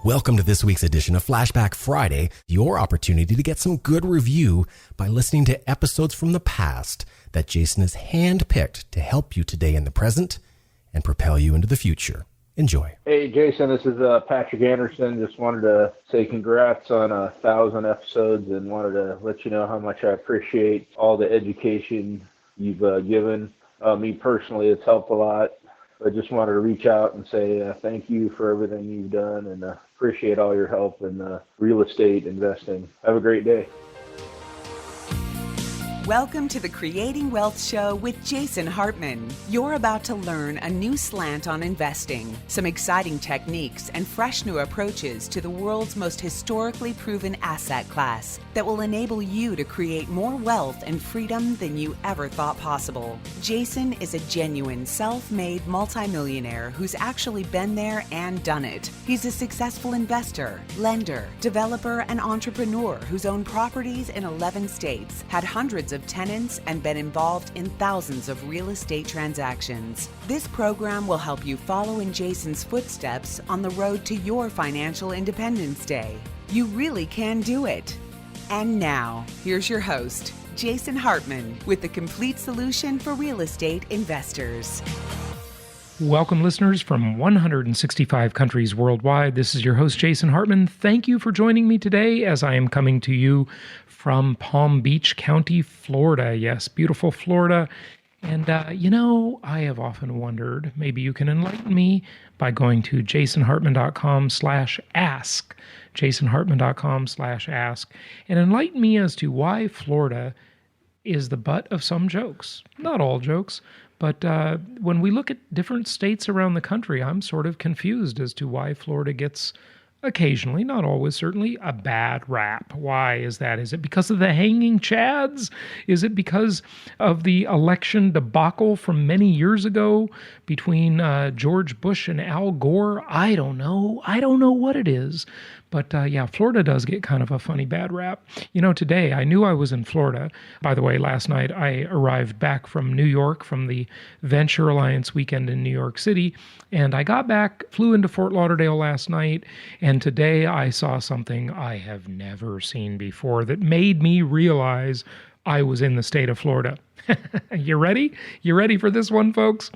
Welcome to this week's edition of Flashback Friday, your opportunity to get some good review by listening to episodes from the past that Jason has handpicked to help you today in the present and propel you into the future. Enjoy. Hey, Jason, this is Patrick Anderson. Just wanted to say congrats on 1,000 episodes and wanted to let you know how much I appreciate all the education you've given. Me personally, it's helped a lot. I just wanted to reach out and say thank you for everything you've done and appreciate all your help in real estate investing. Have a great day. Welcome to the Creating Wealth Show with Jason Hartman. You're about to learn a new slant on investing, some exciting techniques, and fresh new approaches to the world's most historically proven asset class that will enable you to create more wealth and freedom than you ever thought possible. Jason is a genuine self-made multimillionaire who's actually been there and done it. He's a successful investor, lender, developer, and entrepreneur who's owned properties in 11 states, had hundreds of tenants, and been involved in thousands of real estate transactions. This program will help you follow in Jason's footsteps on the road to your financial independence day. You really can do it. And now, here's your host, Jason Hartman, with the complete solution for real estate investors. Welcome, listeners from 165 countries worldwide. This is your host, Jason Hartman. Thank you for joining me today as I am coming to you from Palm Beach County, Florida. Yes, beautiful Florida. And, I have often wondered, maybe you can enlighten me by going to jasonhartman.com/ask, jasonhartman.com/ask, and enlighten me as to why Florida is the butt of some jokes. Not all jokes. But when we look at different states around the country, I'm sort of confused as to why Florida gets occasionally, not always, certainly, a bad rap. Why is that? Is it because of the hanging chads? Is it because of the election debacle from many years ago between George Bush and Al Gore? I don't know. I don't know what it is. But Florida does get kind of a funny bad rap. Today I knew I was in Florida. By the way, last night I arrived back from New York from the Venture Alliance weekend in New York City. And I got back, flew into Fort Lauderdale last night. And today I saw something I have never seen before that made me realize I was in the state of Florida. You ready? You ready for this one, folks?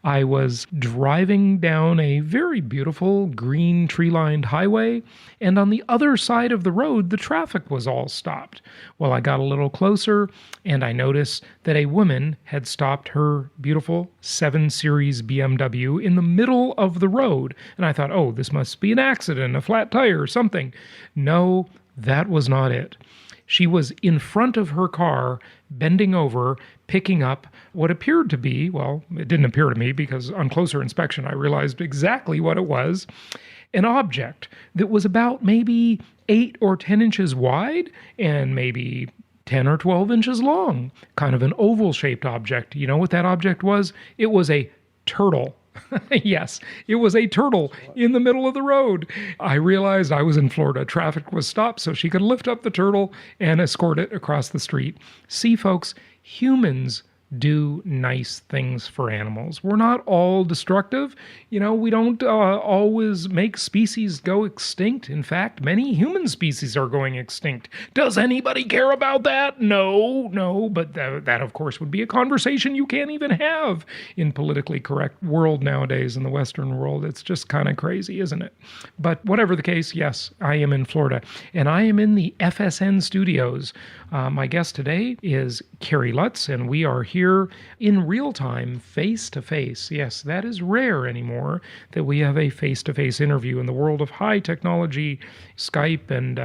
I was driving down a very beautiful green tree-lined highway, and on the other side of the road, the traffic was all stopped. Well, I got a little closer, and I noticed that a woman had stopped her beautiful 7 Series BMW in the middle of the road. And I thought, oh, this must be an accident, a flat tire or something. No, that was not it. She was in front of her car, bending over, picking up what appeared to be, well, it didn't appear to me because on closer inspection I realized exactly what it was, an object that was about maybe 8 or 10 inches wide and maybe 10 or 12 inches long, kind of an oval-shaped object. You know what that object was? It was a turtle. Yes, it was a turtle in the middle of the road. I realized I was in Florida. Traffic was stopped, so she could lift up the turtle and escort it across the street. See, folks, humans do nice things for animals. We're not all destructive. We don't always make species go extinct. In fact, many human species are going extinct. Does anybody care about that? No, but that of course would be a conversation you can't even have in politically correct world nowadays in the Western world. It's just kind of crazy, isn't it? But whatever the case, yes, I am in Florida, and I am in the FSN studios. My guest today is Kerry Lutz, and we are here in real time, face to face. Yes, that is rare anymore that we have a face-to-face interview in the world of high technology, Skype and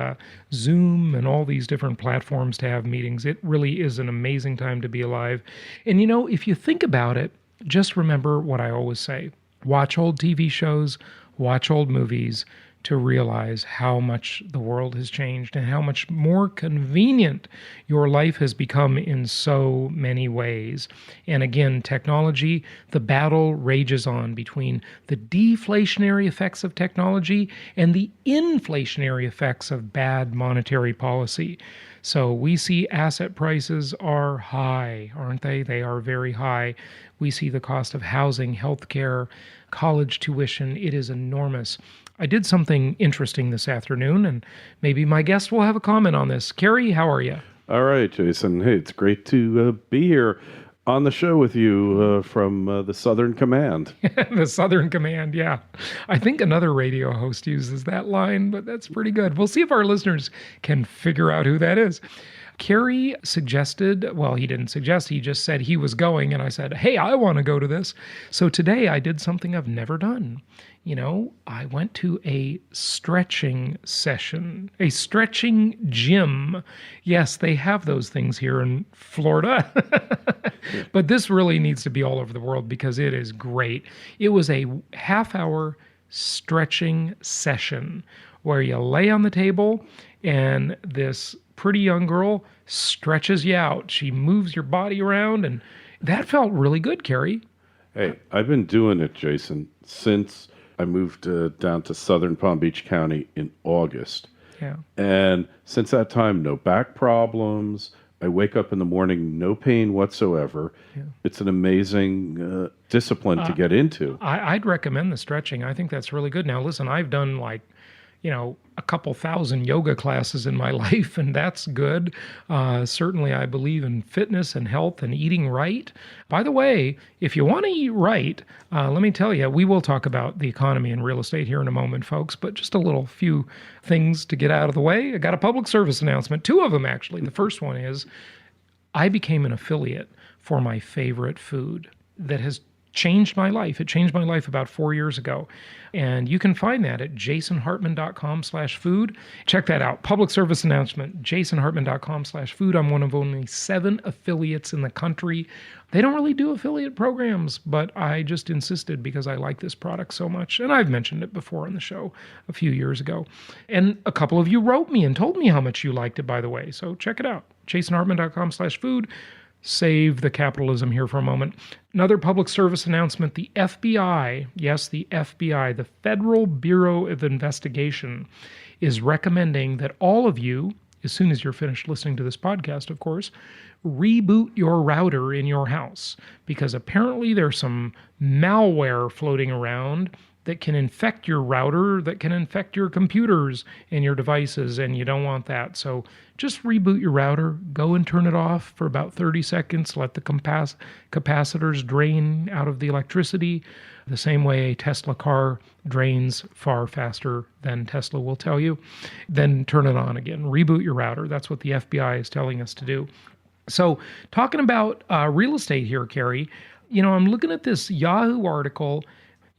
Zoom and all these different platforms to have meetings. It really is an amazing time to be alive. And if you think about it, just remember what I always say. Watch old TV shows, watch old movies, to realize how much the world has changed and how much more convenient your life has become in so many ways. And again, technology, the battle rages on between the deflationary effects of technology and the inflationary effects of bad monetary policy. So we see asset prices are high, aren't they? They are very high. We see the cost of housing, healthcare, college tuition. It is enormous. I did something interesting this afternoon, and maybe my guest will have a comment on this. Kerry, how are you? All right, Jason. Hey, it's great to be here on the show with you from the Southern Command. The Southern Command, yeah. I think another radio host uses that line, but that's pretty good. We'll see if our listeners can figure out who that is. Kerry suggested, well, he didn't suggest, he just said he was going, and I said, hey, I want to go to this. So today I did something I've never done. You know, I went to a stretching session, a stretching gym. Yes, they have those things here in Florida. But this really needs to be all over the world because it is great. It was a half-hour stretching session where you lay on the table and this pretty young girl stretches you out. She moves your body around, and that felt really good, Kerry. Hey, I've been doing it, Jason, since I moved down to Southern Palm Beach County in August. Yeah. And since that time, no back problems. I wake up in the morning, no pain whatsoever. Yeah. It's an amazing discipline to get into. I'd recommend the stretching. I think that's really good. Now, listen, I've done a couple thousand yoga classes in my life, and that's good. Certainly, I believe in fitness and health and eating right. By the way, if you want to eat right, let me tell you, we will talk about the economy and real estate here in a moment, folks, but just a few things to get out of the way. I got a public service announcement, 2 of them, actually. The first one is I became an affiliate for my favorite food that has changed my life. It changed my life about 4 years ago. And you can find that at jasonhartman.com/food. Check that out. Public service announcement, jasonhartman.com/food. I'm one of only 7 affiliates in the country. They don't really do affiliate programs, but I just insisted because I like this product so much. And I've mentioned it before on the show a few years ago. And a couple of you wrote me and told me how much you liked it, by the way. So check it out. jasonhartman.com/food. Save the capitalism here for a moment. Another public service announcement, the FBI, yes, the FBI, the Federal Bureau of Investigation, is recommending that all of you, as soon as you're finished listening to this podcast, of course, reboot your router in your house, because apparently there's some malware floating around that can infect your router, that can infect your computers and your devices, and you don't want that. So just reboot your router, go and turn it off for about 30 seconds, let the capacitors drain out of the electricity, the same way a Tesla car drains far faster than Tesla will tell you. Then turn it on again, reboot your router. That's what the FBI is telling us to do. So talking about real estate here, Kerry, I'm looking at this Yahoo article,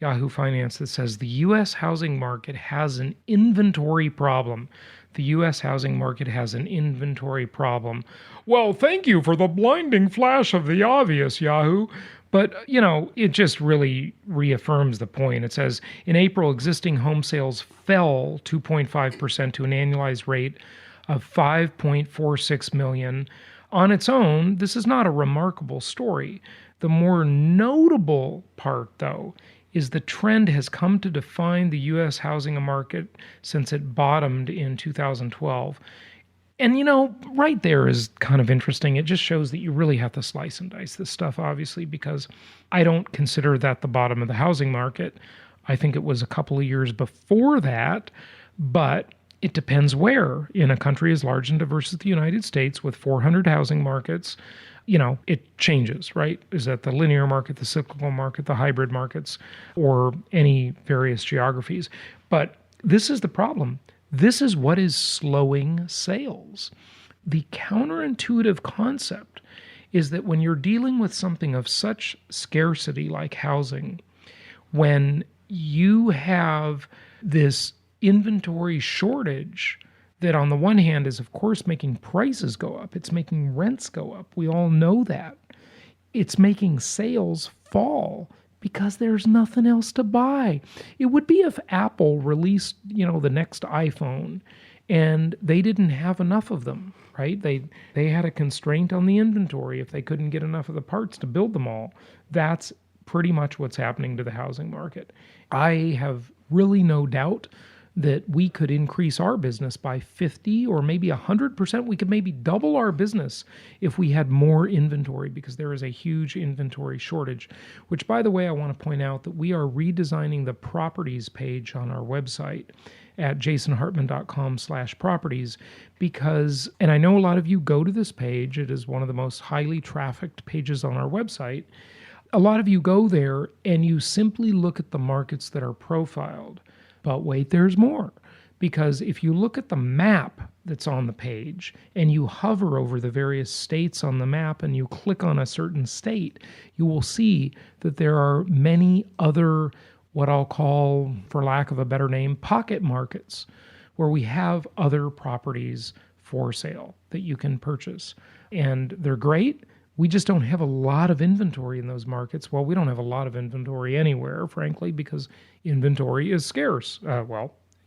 Yahoo Finance, that says the U.S. housing market has an inventory problem. The U.S. housing market has an inventory problem. Well, thank you for the blinding flash of the obvious, Yahoo. But, it just really reaffirms the point. It says, in April, existing home sales fell 2.5% to an annualized rate of 5.46 million. On its own, this is not a remarkable story. The more notable part, though, is the trend has come to define the U.S. housing market since it bottomed in 2012. And, right there is kind of interesting. It just shows that you really have to slice and dice this stuff, obviously, because I don't consider that the bottom of the housing market. I think it was a couple of years before that, but it depends where. In a country as large and diverse as the United States with 400 housing markets, it changes, right? Is that the linear market, the cyclical market, the hybrid markets, or any various geographies? But this is the problem. This is what is slowing sales. The counterintuitive concept is that when you're dealing with something of such scarcity like housing, when you have this inventory shortage that on the one hand is, of course, making prices go up. It's making rents go up. We all know that. It's making sales fall because there's nothing else to buy. It would be if Apple released, the next iPhone and they didn't have enough of them, right? They had a constraint on the inventory if they couldn't get enough of the parts to build them all. That's pretty much what's happening to the housing market. I have really no doubt that we could increase our business by 50 or maybe 100%. We could maybe double our business if we had more inventory, because there is a huge inventory shortage, which, by the way, I want to point out that we are redesigning the properties page on our website at jasonhartman.com/properties because, and I know a lot of you go to this page, it is one of the most highly trafficked pages on our website. A lot of you go there and you simply look at the markets that are profiled. But wait, there's more. Because if you look at the map that's on the page and you hover over the various states on the map and you click on a certain state, you will see that there are many other, what I'll call, for lack of a better name, pocket markets, where we have other properties for sale that you can purchase. And they're great. We just don't have a lot of inventory in those markets. Well, we don't have a lot of inventory anywhere, frankly, because inventory is scarce.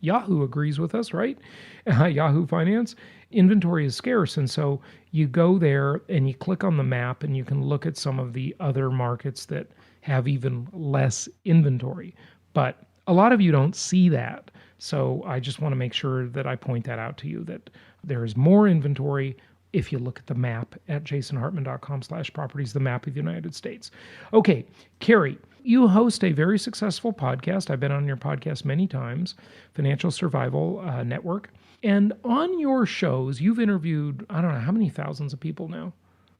Yahoo agrees with us, right? Yahoo Finance. Inventory is scarce. And so you go there and you click on the map and you can look at some of the other markets that have even less inventory. But a lot of you don't see that. So I just want to make sure that I point that out to you, that there is more inventory if you look at the map at jasonhartman.com/properties, the map of the United States. Okay, Kerry, you host a very successful podcast. I've been on your podcast many times, Financial Survival Network. And on your shows, you've interviewed, I don't know, how many thousands of people now?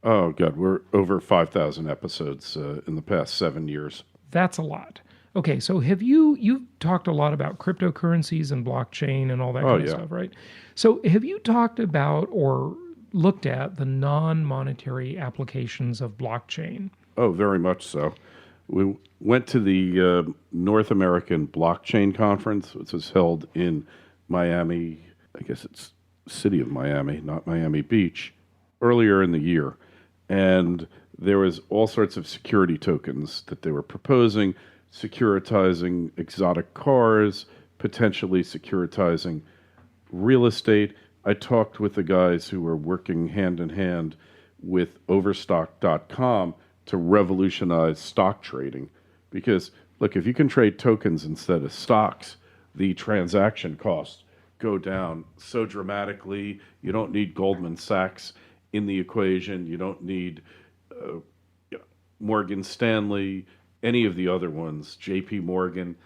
Oh, God, we're over 5,000 episodes in the past 7 years. That's a lot. Okay, so you've talked a lot about cryptocurrencies and blockchain and all that kind of stuff, right? So have you talked about or looked at the non-monetary applications of blockchain? Oh, very much so. We went to the North American Blockchain Conference, which was held in Miami. I guess it's city of Miami, not Miami Beach, earlier in the year. And there was all sorts of security tokens that they were proposing, securitizing exotic cars, potentially securitizing real estate. I talked with the guys who were working hand in hand with Overstock.com to revolutionize stock trading. Because, look, if you can trade tokens instead of stocks, the transaction costs go down so dramatically. You don't need Goldman Sachs in the equation. You don't need Morgan Stanley, any of the other ones, JP Morgan.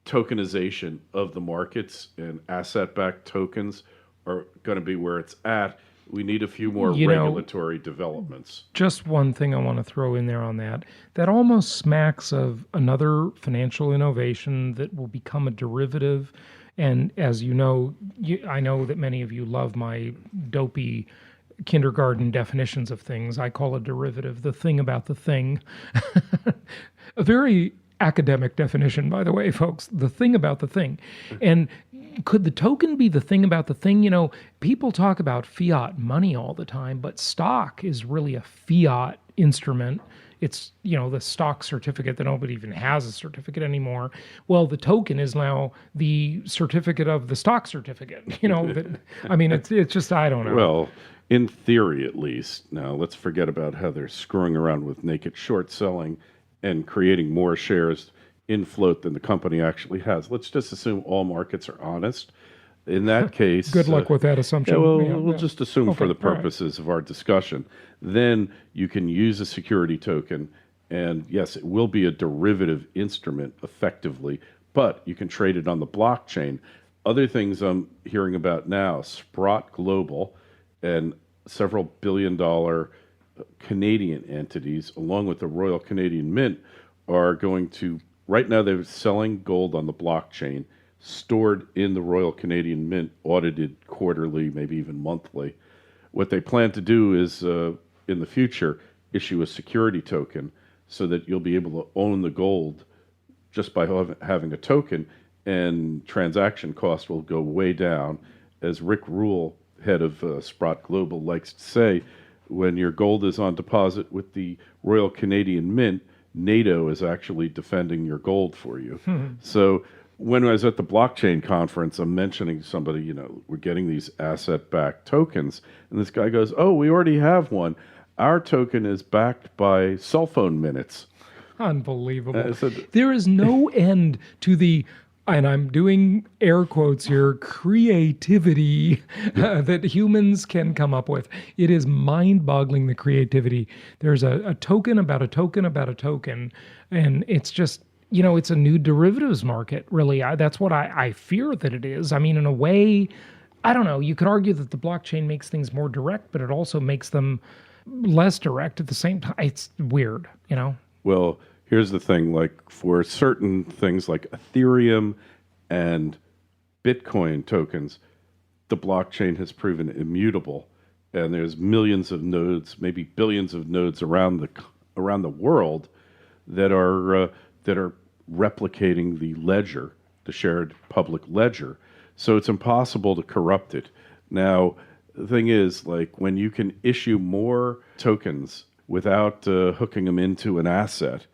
Tokenization of the markets and asset-backed tokens are going to be where it's at. We need a few more regulatory developments. Just one thing I want to throw in there on that. That almost smacks of another financial innovation that will become a derivative. And as you know, I know that many of you love my dopey kindergarten definitions of things. I call a derivative the thing about the thing. A very academic definition, by the way, folks. The thing about the thing. And could the token be the thing about the thing? You know, people talk about fiat money all the time, but stock is really a fiat instrument. It's, the stock certificate that nobody even has a certificate anymore. Well, the token is now the certificate of the stock certificate. It's just, I don't know. Well, in theory, at least. Now, let's forget about how they're screwing around with naked short selling and creating more shares in float than the company actually has. Let's just assume all markets are honest. In that case... Good luck with that assumption. We'll just assume for the purposes of our discussion. Then you can use a security token, and yes, it will be a derivative instrument effectively, but you can trade it on the blockchain. Other things I'm hearing about now, Sprott Global and several billion-dollar Canadian entities, along with the Royal Canadian Mint, are going to... Right now, they're selling gold on the blockchain, stored in the Royal Canadian Mint, audited quarterly, maybe even monthly. What they plan to do is, in the future, issue a security token so that you'll be able to own the gold just by having a token, and transaction costs will go way down. As Rick Rule, head of Sprott Global, likes to say, when your gold is on deposit with the Royal Canadian Mint, NATO is actually defending your gold for you. So when I was at the blockchain conference, I'm mentioning to somebody, we're getting these asset-backed tokens. And this guy goes, oh, we already have one. Our token is backed by cell phone minutes. Unbelievable. There is no end to the and I'm doing air quotes here, creativity that humans can come up with. It is mind-boggling, the creativity. There's a token about a token about a token, and it's just, it's a new derivatives market, really. That's what I fear that it is. I mean, in a way, I don't know. You could argue that the blockchain makes things more direct, but it also makes them less direct at the same time. It's weird, Well, here's the thing, like for certain things like Ethereum and Bitcoin tokens, the blockchain has proven immutable, and there's millions of nodes, maybe billions of nodes around the world that are replicating the ledger, the shared public ledger. So it's impossible to corrupt it. Now, the thing is, like when you can issue more tokens without hooking them into an asset,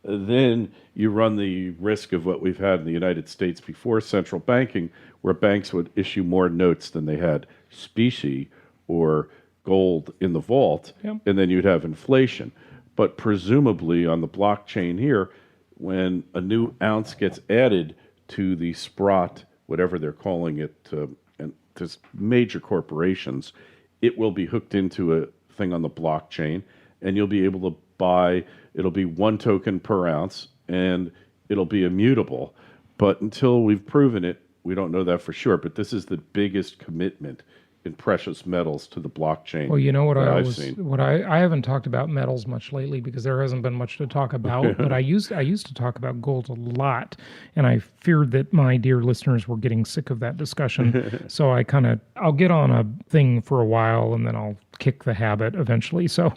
then you run the risk of what we've had in the United States before central banking, where banks would issue more notes than they had specie or gold in the vault, and then you'd have inflation. But presumably on the blockchain here, when a new ounce gets added to the Sprott, whatever they're calling it, and there's major corporations, it will be hooked into a thing on the blockchain, and you'll be able to buy. It'll be 1 token per ounce, and it'll be immutable. But until we've proven it, we don't know that for sure. But this is the biggest commitment in precious metals to the blockchain. Well, you know what I haven't talked about metals much lately because there hasn't been much to talk about. But I used to talk about gold a lot, and I feared that my dear listeners were getting sick of that discussion. So I'll get on a thing for a while, and then I'll kick the habit eventually. So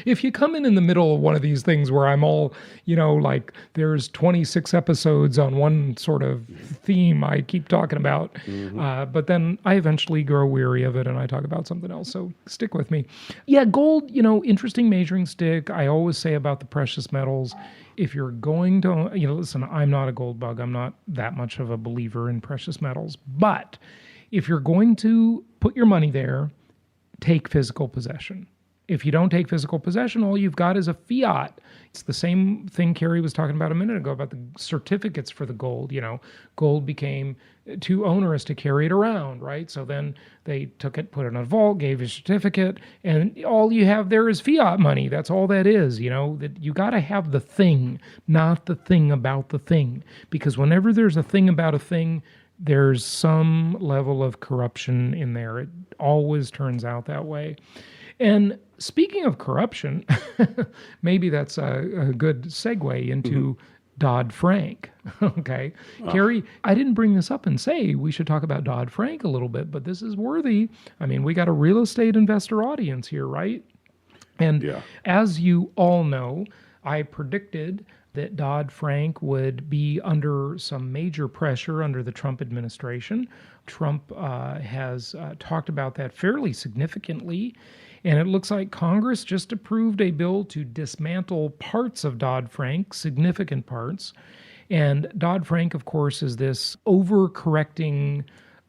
if you come in the middle of one of these things where I'm all, like there's 26 episodes on one sort of theme I keep talking about, but then I eventually grow weary of it and I talk about something else. So stick with me. Yeah, gold, interesting measuring stick. I always say about the precious metals, if you're going to, listen, I'm not a gold bug. I'm not that much of a believer in precious metals. But if you're going to put your money there, take physical possession. If you don't take physical possession, all you've got is a fiat. It's the same thing Kerry was talking about a minute ago about the certificates for the gold. Gold became too onerous to carry it around, right? So then they took it, put it in a vault, gave you a certificate, and all you have there is fiat money. That's all that is, that you got to have the thing, not the thing about the thing. Because whenever there's a thing about a thing, there's some level of corruption in there. It always turns out that way. And speaking of corruption, maybe that's a good segue into Dodd-Frank. Okay. Kerry, I didn't bring this up and say we should talk about Dodd-Frank a little bit, but this is worthy. I mean, we got a real estate investor audience here, right? And as you all know, I predicted that Dodd-Frank would be under some major pressure under the Trump administration. Trump has talked about that fairly significantly, and it looks like Congress just approved a bill to dismantle parts of Dodd-Frank, significant parts. And Dodd-Frank, of course, is this overcorrecting,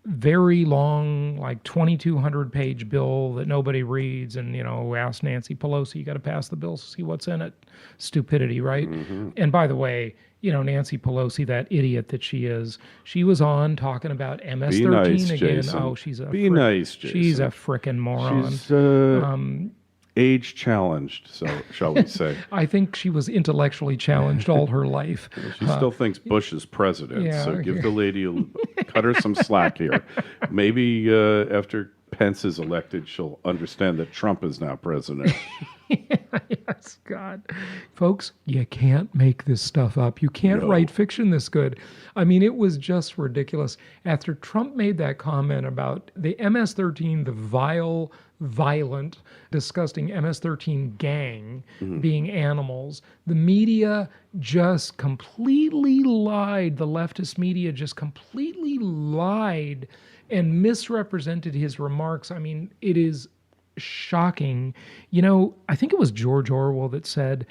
very long, like 2,200-page bill that nobody reads. And, ask Nancy Pelosi, you got to pass the bill to see what's in it. Stupidity, right? And by the way, Nancy Pelosi, that idiot that she is, she was on talking about MS-13 again. Jason. Oh, she's a nice, Jason. She's a frickin' moron. She's age challenged, so shall we say? I think she was intellectually challenged all her life. She still thinks Bush is president, so give the lady cut her some slack here. Maybe after Pence is elected, she'll understand that Trump is now president. Yes, God. Folks, you can't make this stuff up. You can't write fiction this good. I mean, it was just ridiculous. After Trump made that comment about the MS-13, the vile, violent, disgusting MS-13 gang being animals, the media just completely lied. The leftist media just completely lied and misrepresented his remarks. I mean, it is shocking. I think it was George Orwell that said,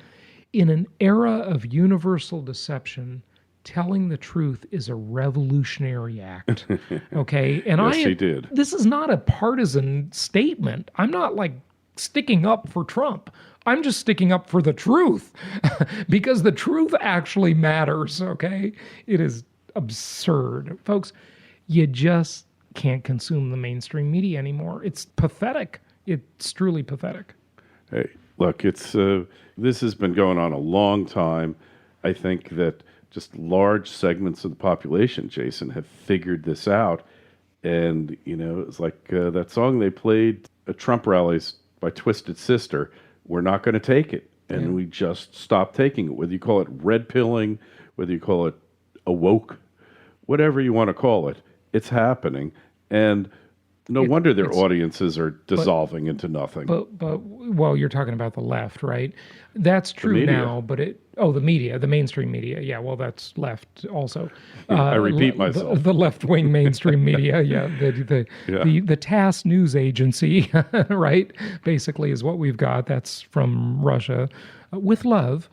in an era of universal deception, telling the truth is a revolutionary act. Okay? And yes, he did. This is not a partisan statement. I'm not like sticking up for Trump. I'm just sticking up for the truth because the truth actually matters. Okay? It is absurd. Folks, you just can't consume the mainstream media anymore. It's pathetic. It's truly pathetic. Hey, look, this has been going on a long time. I think that just large segments of the population, Jason, have figured this out. And, it's like that song they played at Trump rallies by Twisted Sister. We're not going to take it. And we just stopped taking it. Whether you call it red pilling, whether you call it awoke, whatever you want to call it, it's happening. And no wonder their audiences are dissolving into nothing. But well, you're talking about the left, right? That's true now, but the media, the mainstream media. Yeah, well, that's left also. I repeat myself. The left-wing mainstream media, the TASS news agency, right? Basically is what we've got. That's from Russia. With love.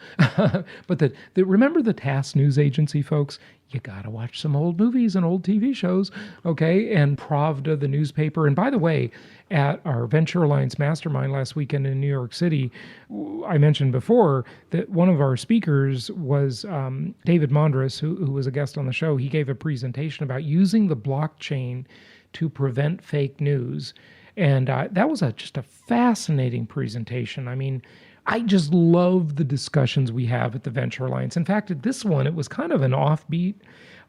But remember the TASS news agency, folks? You got to watch some old movies and old TV shows, okay? And Pravda, the newspaper. And by the way, at our Venture Alliance Mastermind last weekend in New York City, I mentioned before that one of our speakers was David Mondras, who was a guest on the show. He gave a presentation about using the blockchain to prevent fake news. And that was just a fascinating presentation. I mean, I just love the discussions we have at the Venture Alliance. In fact, at this one, it was kind of an offbeat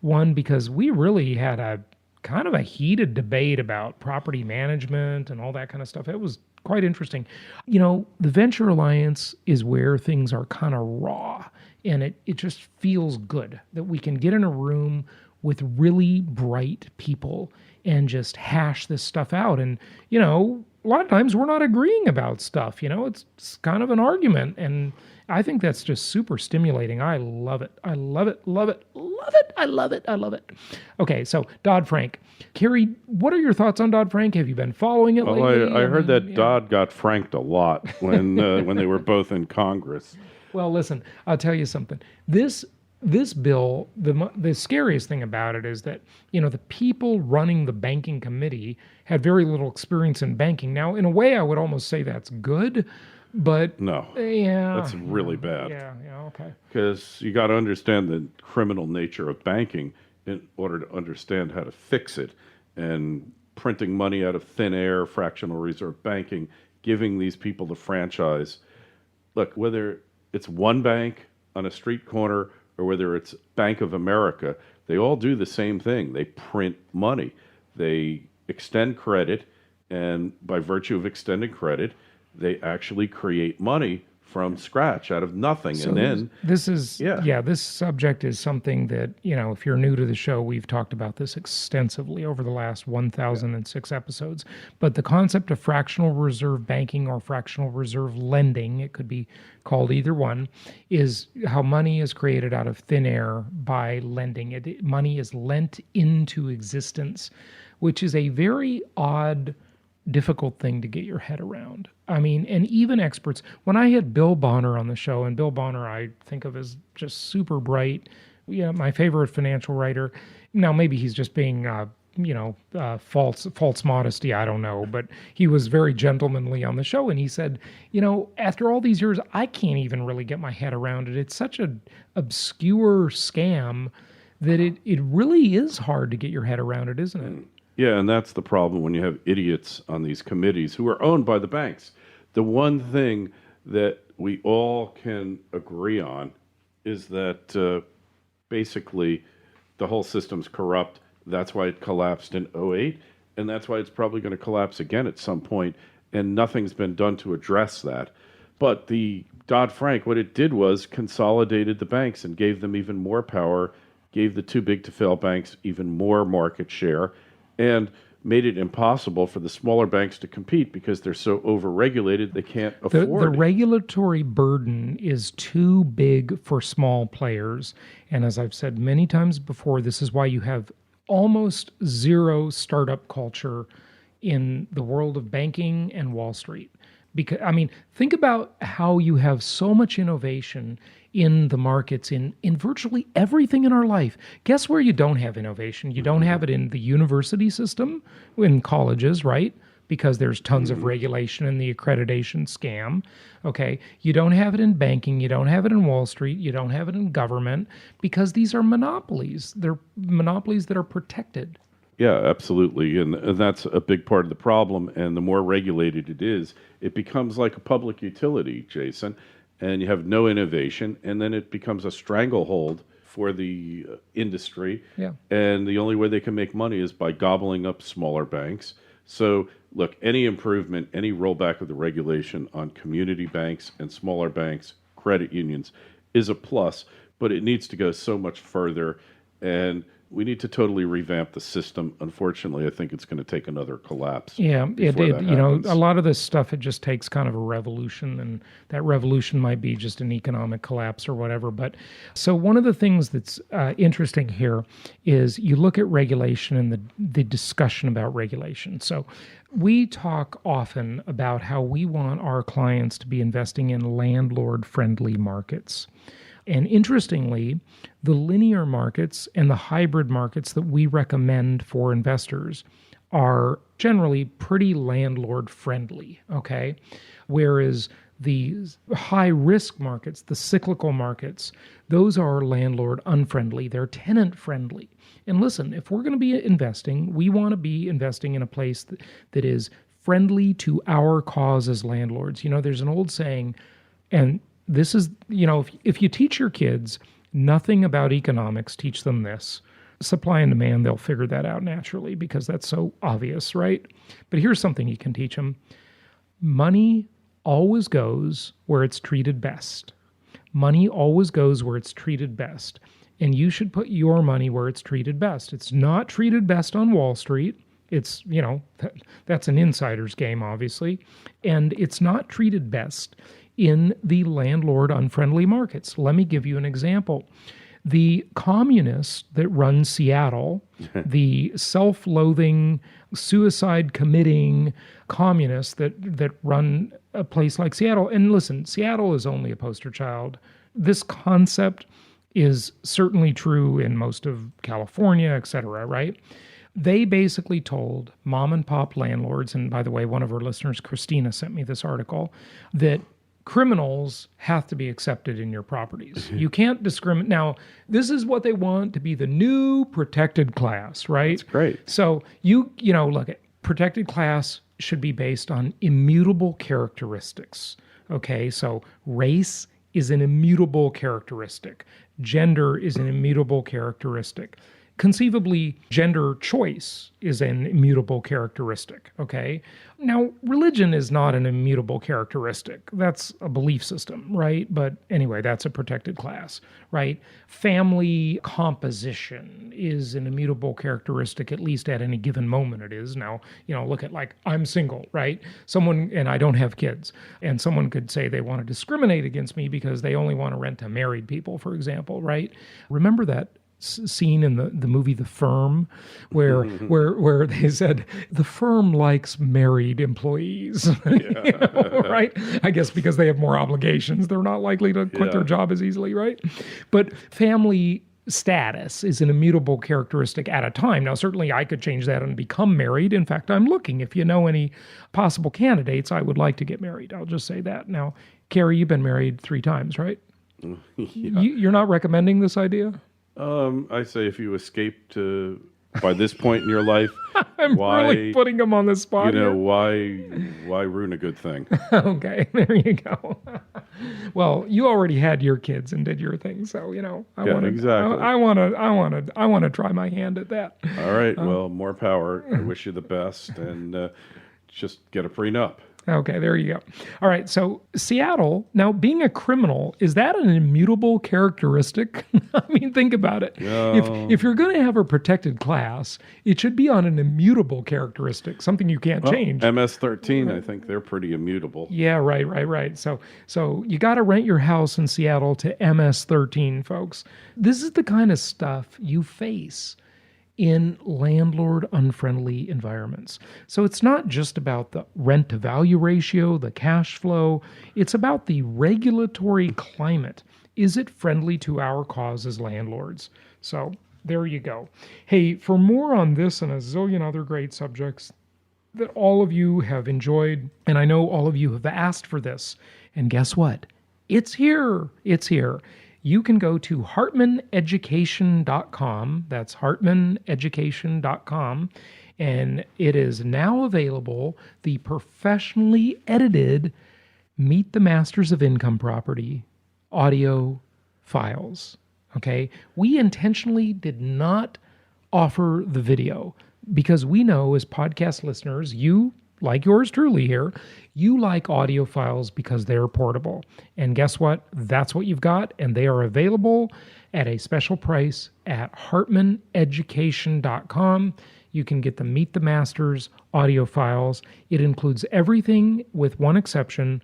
one because we really had a kind of a heated debate about property management and all that kind of stuff. It was quite interesting. The Venture Alliance is where things are kind of raw, and it just feels good that we can get in a room with really bright people and just hash this stuff out. And, a lot of times we're not agreeing about stuff, it's kind of an argument. And I think that's just super stimulating. I love it. I love it. Love it. Love it. I love it. I love it. Okay. So Dodd-Frank. Kerry, what are your thoughts on Dodd-Frank? Have you been following it lately? I heard that Dodd got franked a lot when they were both in Congress. Well, listen, I'll tell you something. This bill, the scariest thing about it is that, the people running the banking committee had very little experience in banking. Now, in a way, I would almost say that's good, but... No, that's really bad. Yeah, okay. Because you got to understand the criminal nature of banking in order to understand how to fix it. And printing money out of thin air, fractional reserve banking, giving these people the franchise. Look, whether it's one bank on a street corner or whether it's Bank of America, they all do the same thing. They print money. They extend credit, and by virtue of extending credit, they actually create money from scratch out of nothing. So and then this subject is something that, if you're new to the show, we've talked about this extensively over the last 1,006 episodes. But the concept of fractional reserve banking or fractional reserve lending, it could be called either one, is how money is created out of thin air by lending. Money is lent into existence, which is a very odd, difficult thing to get your head around. I mean, and even experts, when I had Bill Bonner on the show, and Bill Bonner I think of as just super bright, my favorite financial writer. Now, maybe he's just being, false modesty, I don't know, but he was very gentlemanly on the show, and he said, after all these years, I can't even really get my head around it. It's such an obscure scam that it really is hard to get your head around it, isn't it? Yeah, and that's the problem when you have idiots on these committees who are owned by the banks. The one thing that we all can agree on is that basically the whole system's corrupt. That's why it collapsed in 2008, and that's why it's probably going to collapse again at some point, and nothing's been done to address that. But the Dodd-Frank, what it did was consolidated the banks and gave them even more power, gave the too-big-to-fail banks even more market share, and made it impossible for the smaller banks to compete because they're so overregulated they can't afford the regulatory burden is too big for small players. And as I've said many times before, this is why you have almost zero startup culture in the world of banking and Wall Street. Because, think about how you have so much innovation in the markets, in virtually everything in our life. Guess where you don't have innovation? You don't have it in the university system, in colleges, right? because there's tons of regulation in the accreditation scam. Okay. You don't have it in banking. You don't have it in Wall Street. You don't have it in government because these are monopolies. They're monopolies that are protected. Yeah, absolutely. And that's a big part of the problem. And the more regulated it is, it becomes like a public utility, Jason, and you have no innovation. And then it becomes a stranglehold for the industry. Yeah. And the only way they can make money is by gobbling up smaller banks. So, look, any improvement, any rollback of the regulation on community banks and smaller banks, credit unions, is a plus, but it needs to go so much further. And we need to totally revamp the system. Unfortunately, I think it's going to take another collapse. Yeah, a lot of this stuff, it just takes kind of a revolution, and that revolution might be just an economic collapse or whatever. But so one of the things that's interesting here is you look at regulation and the discussion about regulation. So we talk often about how we want our clients to be investing in landlord-friendly markets. And interestingly, the linear markets and the hybrid markets that we recommend for investors are generally pretty landlord friendly, okay? Whereas the high risk markets, the cyclical markets, those are landlord unfriendly. They're tenant friendly. And listen, if we're going to be investing, we want to be investing in a place that is friendly to our cause as landlords. There's an old saying, and this is, if you teach your kids nothing about economics, teach them this. Supply and demand, they'll figure that out naturally because that's so obvious, right? But here's something you can teach them. Money always goes where it's treated best. Money always goes where it's treated best. And you should put your money where it's treated best. It's not treated best on Wall Street. It's, that's an insider's game, obviously. And it's not treated best in the landlord-unfriendly markets. Let me give you an example. The communists that run Seattle, the self-loathing, suicide-committing communists that run a place like Seattle, and listen, Seattle is only a poster child. This concept is certainly true in most of California, et cetera, right? They basically told mom and pop landlords, and by the way, one of our listeners, Christina, sent me this article, that criminals have to be accepted in your properties. You can't discriminate. Now, this is what they want to be the new protected class, right? That's great. So look, protected class should be based on immutable characteristics. Okay, so race is an immutable characteristic. Gender is an immutable characteristic. Conceivably, gender choice is an immutable characteristic, okay? Now, religion is not an immutable characteristic. That's a belief system, right? But anyway, that's a protected class, right? Family composition is an immutable characteristic, at least at any given moment it is. Now, look at I'm single, right? And I don't have kids. And someone could say they want to discriminate against me because they only want to rent to married people, for example, right? Remember that scene in the movie The Firm where they said the firm likes married employees, right? I guess because they have more obligations, they're not likely to quit their job as easily, right? But family status is an immutable characteristic at a time. Now, certainly I could change that and become married. In fact, I'm looking. If you know any possible candidates, I would like to get married. I'll just say that. Now, Kerry, you've been married 3 times, right? You're not recommending this idea? I say if you escape by this point in your life, I'm really putting them on the spot. Why ruin a good thing? Okay, there you go. Well, you already had your kids and did your thing, so I want to try my hand at that. All right, well, more power. I wish you the best, and just get a prenup. Okay, there you go. All right, so Seattle, now being a criminal, is that an immutable characteristic? I mean, think about it. If you're going to have a protected class, it should be on an immutable characteristic, something you can't change. MS-13, I think they're pretty immutable. Yeah, right. So you got to rent your house in Seattle to MS-13, folks. This is the kind of stuff you face in landlord-unfriendly environments. So it's not just about the rent-to-value ratio, the cash flow. It's about the regulatory climate. Is it friendly to our cause as landlords? So there you go. Hey, for more on this and a zillion other great subjects, that all of you have enjoyed, and I know all of you have asked for this. And guess what? It's here. It's here. You can go to hartmaneducation.com. That's hartmaneducation.com. And it is now available, the professionally edited Meet the Masters of Income Property audio files. Okay? We intentionally did not offer the video because we know as podcast listeners, you, like yours truly here, you like audio files because they're portable. And guess what? That's what you've got, and they are available at a special price at hartmaneducation.com. You can get the Meet the Masters audio files. It includes everything with one exception.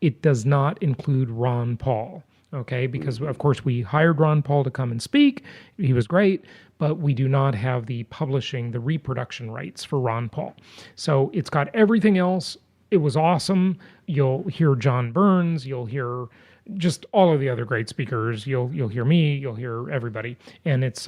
It does not include Ron Paul. Okay, because of course we hired Ron Paul to come and speak. He was great, but we do not have the publishing, the reproduction rights for Ron Paul. So it's got everything else. It was awesome. You'll hear John Burns. You'll hear just all of the other great speakers. You'll hear me. You'll hear everybody, and it's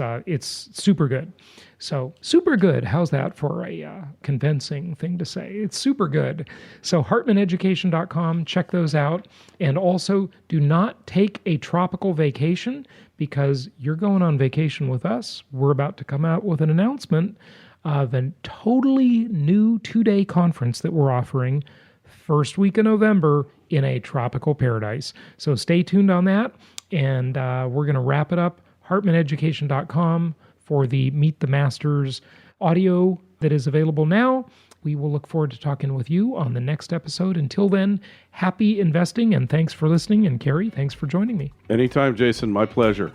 super good. So super good. How's that for a convincing thing to say? It's super good. So hartmaneducation.com. Check those out, and also do not take a tropical vacation because you're going on vacation with us. We're about to come out with an announcement of a totally new 2-day conference that we're offering first week of November in a tropical paradise. So stay tuned on that, and we're going to wrap it up. hartmaneducation.com for the Meet the Masters audio that is available now. We will look forward to talking with you on the next episode. Until then, happy investing, and thanks for listening. And Kerry, thanks for joining me. Anytime, Jason. My pleasure.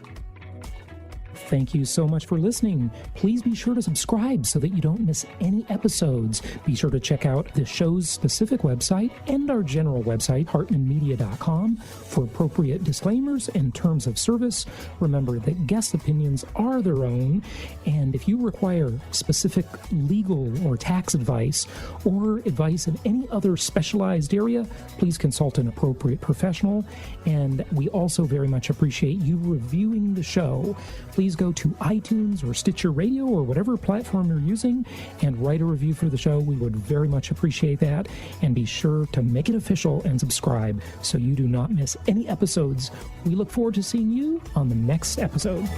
Thank you so much for listening. Please be sure to subscribe so that you don't miss any episodes. Be sure to check out the show's specific website and our general website, hartmanmedia.com, for appropriate disclaimers and terms of service. Remember that guest opinions are their own, and if you require specific legal or tax advice or advice in any other specialized area, please consult an appropriate professional. And we also very much appreciate you reviewing the show. Please go to iTunes or Stitcher Radio or whatever platform you're using and write a review for the show. We would very much appreciate that. And be sure to make it official and subscribe so you do not miss any episodes. We look forward to seeing you on the next episode.